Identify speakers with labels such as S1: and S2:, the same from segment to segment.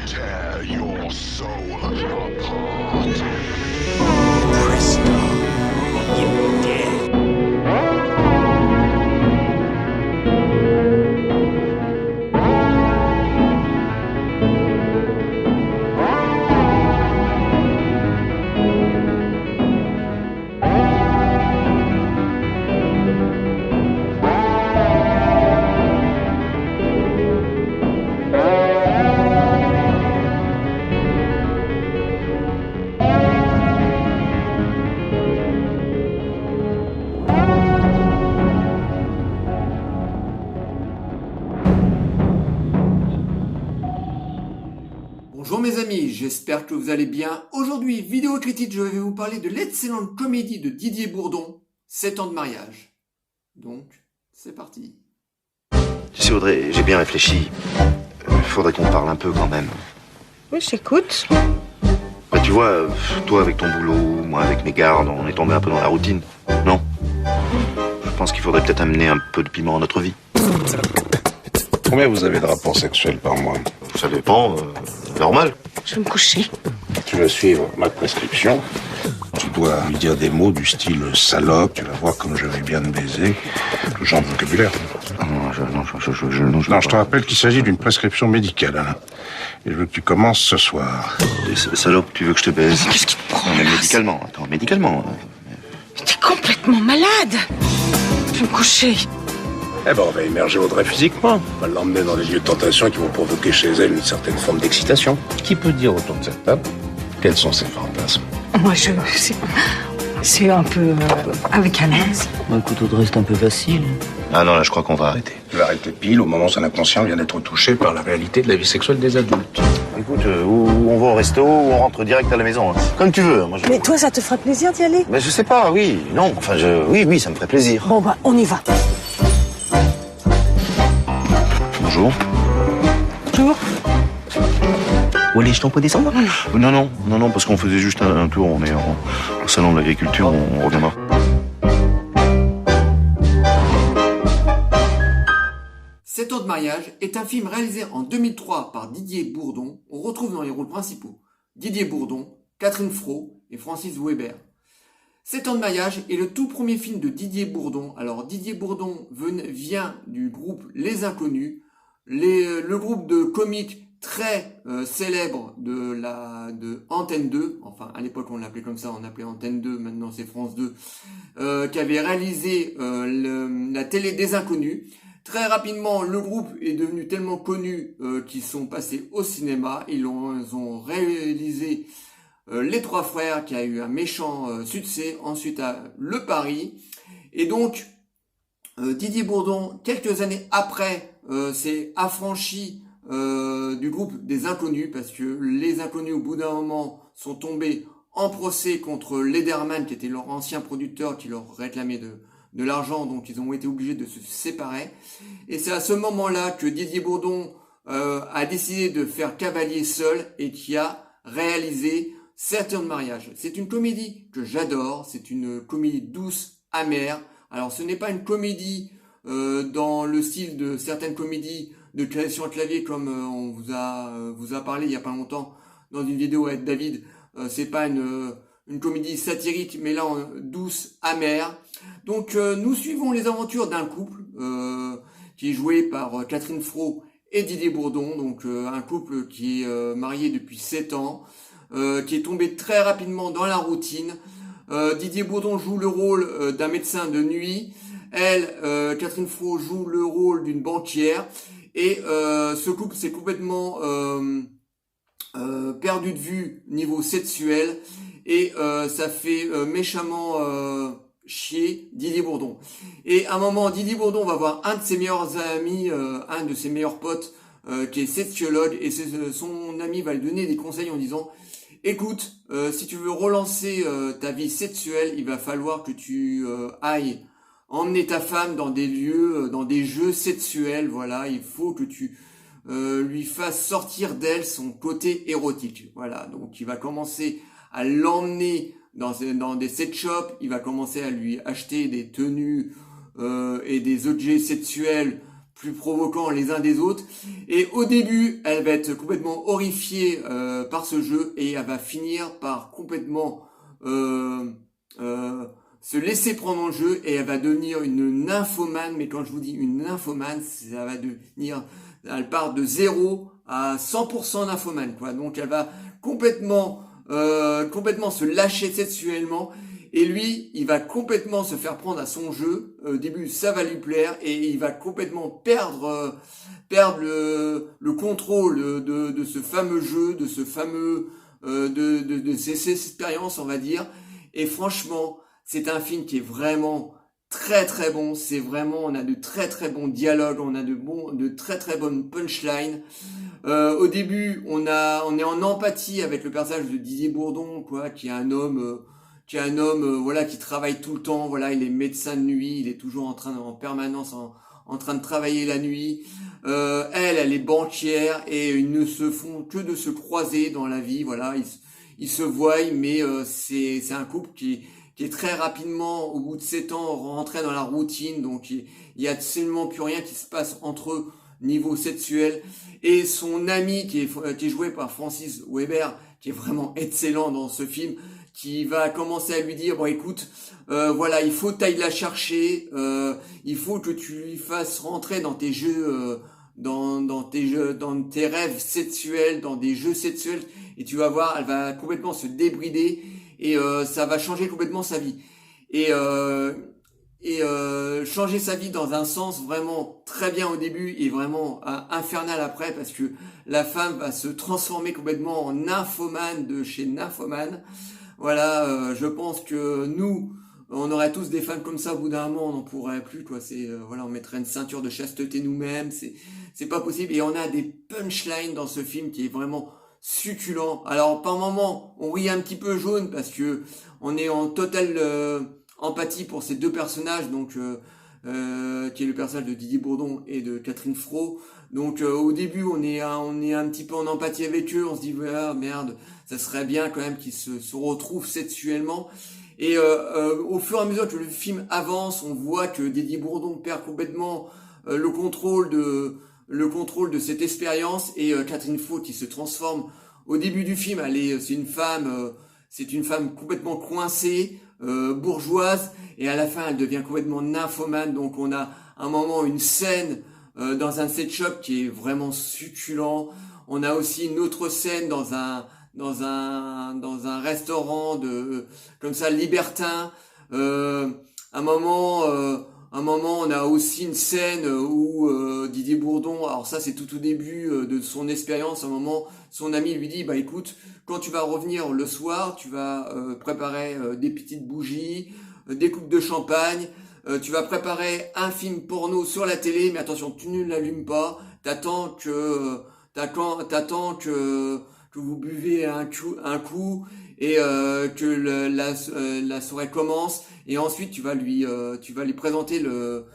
S1: tear your soul apart.
S2: Presto, you're dead.
S3: Bonjour mes amis, j'espère que vous allez bien. Aujourd'hui, vidéo critique, je vais vous parler de l'excellente comédie de Didier Bourdon, 7 ans de mariage. Donc, c'est parti.
S4: Tu sais Audrey, j'ai bien réfléchi. Faudrait qu'on parle un peu quand même.
S5: Oui, j'écoute.
S4: Bah tu vois, toi avec ton boulot, moi avec mes gardes, on est tombé un peu dans la routine, non? Je pense qu'il faudrait peut-être amener un peu de piment à notre vie.
S6: Combien vous avez de rapports sexuels par mois?
S4: Ça dépend, normal.
S5: Je vais me coucher.
S6: Tu vas suivre ma prescription. Tu dois lui dire des mots du style salope, tu vas voir comme je vais bien te baiser. Le genre de vocabulaire. Non, je te rappelle qu'il s'agit d'une prescription médicale, Alain. Et je veux que tu commences ce soir.
S4: Salope, tu veux que je te baise?
S5: Qu'est-ce qui te prend?
S4: Non, mais médicalement, attends, médicalement.
S5: T'es complètement malade. Je vais me coucher.
S6: Eh ben, on va immerger Audrey physiquement. On va l'emmener dans des lieux de tentation qui vont provoquer chez elle une certaine forme d'excitation. Qui peut dire autour de cette table quels sont ses fantasmes?
S5: Moi, c'est un peu avec Alain.
S7: Écoute, Audrey, c'est un peu facile.
S4: Ah non, là, je crois qu'on va arrêter.
S6: Tu vas arrêter pile au moment où son inconscient vient d'être touché par la réalité de la vie sexuelle des adultes.
S4: Écoute, ou on va au resto, ou on rentre direct à la maison. Hein. Comme tu veux. Moi,
S5: Mais toi, ça te fera plaisir d'y aller?
S4: Mais je sais pas, oui. Non, enfin, oui, ça me ferait plaisir.
S5: Bon, bah, on y va.
S4: Bonjour.
S5: Bonjour.
S7: Allez, je t'en peux descendre?
S4: Non, parce qu'on faisait juste un tour. On est au salon de l'agriculture, on reviendra.
S3: « 7 ans de mariage » est un film réalisé en 2003 par Didier Bourdon. On retrouve dans les rôles principaux Didier Bourdon, Catherine Fro et Francis Weber. 7 ans de mariage est le tout premier film de Didier Bourdon. Alors Didier Bourdon vient du groupe Les Inconnus, le groupe de comiques très célèbre de Antenne 2, enfin à l'époque on l'appelait comme ça, on appelait Antenne 2, maintenant c'est France 2, qui avait réalisé la télé des Inconnus. Très rapidement, le groupe est devenu tellement connu qu'ils sont passés au cinéma. Ils ont réalisé Les Trois Frères, qui a eu un méchant succès. Ensuite, Le Paris. Et donc, Didier Bourdon, quelques années après, s'est affranchi du groupe des Inconnus, parce que les Inconnus, au bout d'un moment, sont tombés en procès contre Lederman, qui était leur ancien producteur, qui leur réclamait de l'argent, donc ils ont été obligés de se séparer. Et c'est à ce moment-là que Didier Bourdon a décidé de faire cavalier seul et qui a réalisé 7 ans de mariage. C'est une comédie que j'adore, c'est une comédie douce, amère. Alors ce n'est pas une comédie dans le style de certaines comédies de création à clavier comme on vous a parlé il y a pas longtemps dans une vidéo avec David. C'est pas une comédie satirique, mais là douce, amère. Donc nous suivons les aventures d'un couple qui est joué par Catherine Fro et Didier Bourdon, donc un couple qui est marié depuis 7 ans, qui est tombé très rapidement dans la routine. Didier Bourdon joue le rôle d'un médecin de nuit, Catherine Fro joue le rôle d'une banquière, et ce couple s'est complètement perdu de vue niveau sexuel, et ça fait méchamment chier Didier Bourdon. Et à un moment, Didier Bourdon va voir un de ses meilleurs amis, un de ses meilleurs potes, qui est sexologue, et son ami va lui donner des conseils en disant: écoute, si tu veux relancer ta vie sexuelle, il va falloir que tu ailles emmener ta femme dans des lieux, dans des jeux sexuels, voilà, il faut que tu lui fasses sortir d'elle son côté érotique, voilà. Donc il va commencer à l'emmener dans des sex shops, il va commencer à lui acheter des tenues et des objets sexuels plus provocants les uns des autres. Et au début, elle va être complètement horrifiée par ce jeu et elle va finir par complètement se laisser prendre en jeu et elle va devenir une nymphomane. Mais quand je vous dis une nymphomane, ça va devenir, elle part de 0 à 100% nymphomane, quoi. Donc elle va complètement se lâcher sexuellement. Et lui, il va complètement se faire prendre à son jeu. Au début, ça va lui plaire et il va complètement perdre le contrôle de ce fameux jeu, de ce fameux de ces expériences, on va dire. Et franchement, c'est un film qui est vraiment très très bon. C'est vraiment, on a de très très bons dialogues, on a de très très bonnes punchlines. Au début, on est en empathie avec le personnage de Didier Bourdon, quoi, qui est un homme. Voilà, qui travaille tout le temps, voilà, il est médecin de nuit, il est toujours en permanence en train de travailler la nuit. Elle est banquière et ils ne se font que de se croiser dans la vie, voilà, ils se voient, mais c'est un couple qui est très rapidement, au bout de 7 ans, rentré dans la routine, donc il y a absolument plus rien qui se passe entre eux niveau sexuel. Et son ami qui est joué par Francis Weber, qui est vraiment excellent dans ce film, qui va commencer à lui dire, bon écoute, voilà, il faut que t'ailles la chercher, il faut que tu lui fasses rentrer dans tes jeux, dans tes rêves sexuels, dans des jeux sexuels, et tu vas voir, elle va complètement se débrider, et ça va changer complètement sa vie. Et changer sa vie dans un sens vraiment très bien au début et vraiment infernal après, parce que la femme va se transformer complètement en nymphomane de chez nymphomane. Voilà, je pense que nous, on aurait tous des femmes comme ça au bout d'un moment, on n'en pourrait plus, quoi. C'est voilà, on mettrait une ceinture de chasteté nous-mêmes, c'est pas possible. Et on a des punchlines dans ce film qui est vraiment succulent. Alors par moments, on rit un petit peu jaune parce que on est en totale empathie pour ces deux personnages, donc qui est le personnage de Didier Bourdon et de Catherine Fro. Donc au début on est un petit peu en empathie avec eux, on se dit ah, merde, ça serait bien quand même qu'ils se retrouvent sexuellement. Et au fur et à mesure que le film avance, on voit que Didier Bourdon perd complètement le contrôle de cette expérience, et Catherine Fro qui se transforme au début du film, c'est une femme complètement coincée, bourgeoise, et à la fin elle devient complètement nymphomane. Donc on a un moment, une scène dans un sex shop qui est vraiment succulent. On a aussi une autre scène dans un restaurant comme ça libertin. Un moment on a aussi une scène où Didier Bourdon, alors ça c'est tout au début de son expérience, un moment son ami lui dit, bah écoute, quand tu vas revenir le soir, tu vas préparer des petites bougies, des coupes de champagne, tu vas préparer un film porno sur la télé, mais attention, tu ne l'allumes pas, t'attends que vous buvez un coup et que la soirée commence, et ensuite tu vas lui présenter le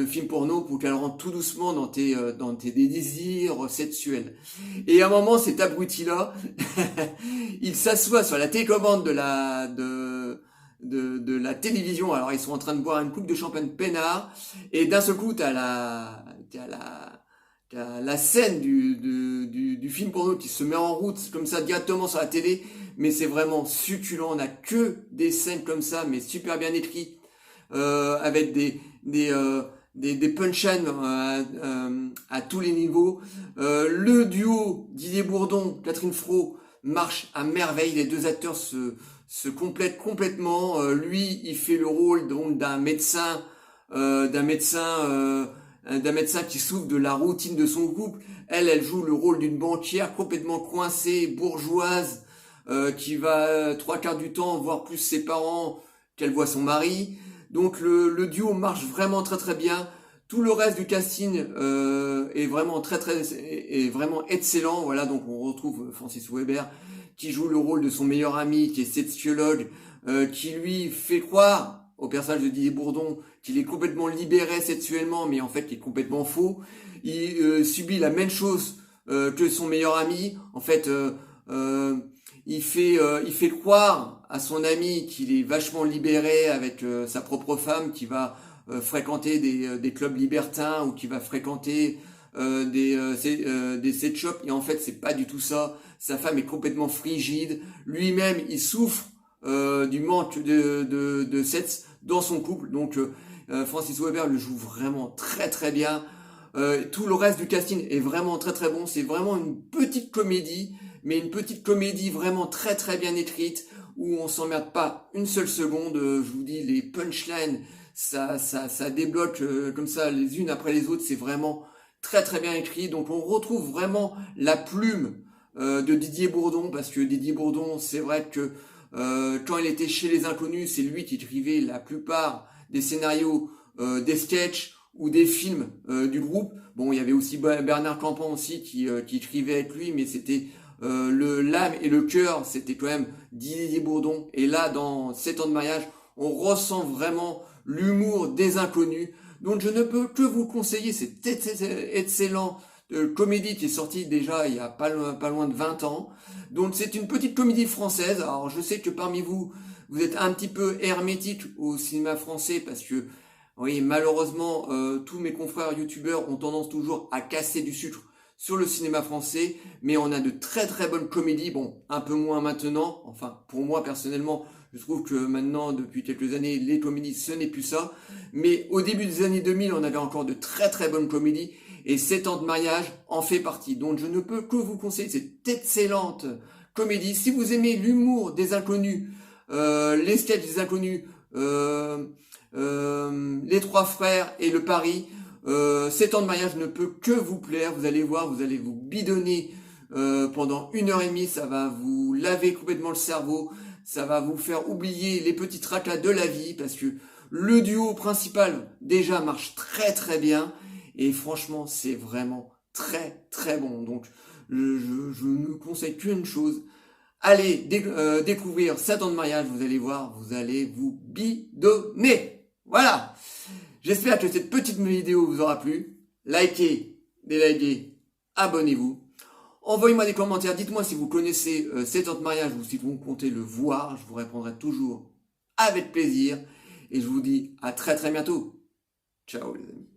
S3: film porno pour qu'elle rentre tout doucement dans tes désirs sexuels. Et à un moment, cet abruti-là, il s'assoit sur la télécommande de la télévision. Alors ils sont en train de boire une coupe de champagne peinard, et d'un seul coup t'as la scène du film porno qui se met en route comme ça directement sur la télé, mais c'est vraiment succulent. On a que des scènes comme ça, mais super bien écrites, avec des punchlines à tous les niveaux. Le duo Didier Bourdon, Catherine Fro marche à merveille. Les deux acteurs se complètent complètement. Lui, il fait le rôle donc d'un médecin qui souffre de la routine de son couple. Elle joue le rôle d'une banquière complètement coincée, bourgeoise, qui va 3/4 du temps voir plus ses parents qu'elle voit son mari. Donc le duo marche vraiment très très bien. Tout le reste du casting est vraiment est vraiment excellent. Voilà, donc on retrouve Francis Weber qui joue le rôle de son meilleur ami, qui est sexologue, qui lui fait croire au personnage de Didier Bourdon qu'il est complètement libéré sexuellement, mais en fait qui est complètement faux. Il subit la même chose que son meilleur ami. En fait, il fait croire à son ami qu'il est vachement libéré avec sa propre femme, qui va fréquenter des clubs libertins ou qui va fréquenter des sex shops. Et en fait, c'est pas du tout ça. Sa femme est complètement frigide. Lui-même, il souffre du manque de sexe dans son couple. Donc, Francis Weber le joue vraiment très très bien. Tout le reste du casting est vraiment très très bon. C'est vraiment une petite comédie, mais une petite comédie vraiment très très bien écrite, où on s'emmerde pas une seule seconde. Je vous dis, les punchlines, ça débloque comme ça les unes après les autres. C'est vraiment très très bien écrit. Donc on retrouve vraiment la plume de Didier Bourdon, parce que Didier Bourdon, c'est vrai que quand il était chez Les Inconnus, c'est lui qui écrivait la plupart des scénarios des sketchs ou des films du groupe. Bon, il y avait aussi Bernard Campan aussi qui écrivait avec lui, mais c'était l'âme et le cœur, c'était quand même Didier Bourdon. Et là, dans 7 ans de mariage, on ressent vraiment l'humour des Inconnus. Donc je ne peux que vous conseiller cette excellente comédie qui est sortie déjà il y a pas loin de 20 ans. Donc c'est une petite comédie française. Alors je sais que parmi vous, vous êtes un petit peu hermétique au cinéma français, parce que oui, malheureusement, tous mes confrères youtubeurs ont tendance toujours à casser du sucre sur le cinéma français, mais on a de très très bonnes comédies. Bon, un peu moins maintenant, enfin pour moi personnellement, je trouve que maintenant, depuis quelques années, les comédies, ce n'est plus ça. Mais au début des années 2000, on avait encore de très très bonnes comédies, et 7 ans de mariage en fait partie. Donc je ne peux que vous conseiller cette excellente comédie. Si vous aimez l'humour des Inconnus, les sketchs des Inconnus, les Trois Frères et le Paris, 7 ans de mariage ne peut que vous plaire. Vous allez voir, vous allez vous bidonner pendant 1h30, ça va vous laver complètement le cerveau, ça va vous faire oublier les petits tracas de la vie, parce que le duo principal déjà marche très très bien, et franchement c'est vraiment très très bon. Donc je ne conseille qu'une chose: allez découvrir 7 ans de mariage, vous allez voir, vous allez vous bidonner. Voilà, j'espère que cette petite vidéo vous aura plu. Likez, délikez, abonnez-vous. Envoyez-moi des commentaires, dites-moi si vous connaissez 7 ans de mariage ou si vous comptez le voir. Je vous répondrai toujours avec plaisir. Et je vous dis à très très bientôt. Ciao les amis.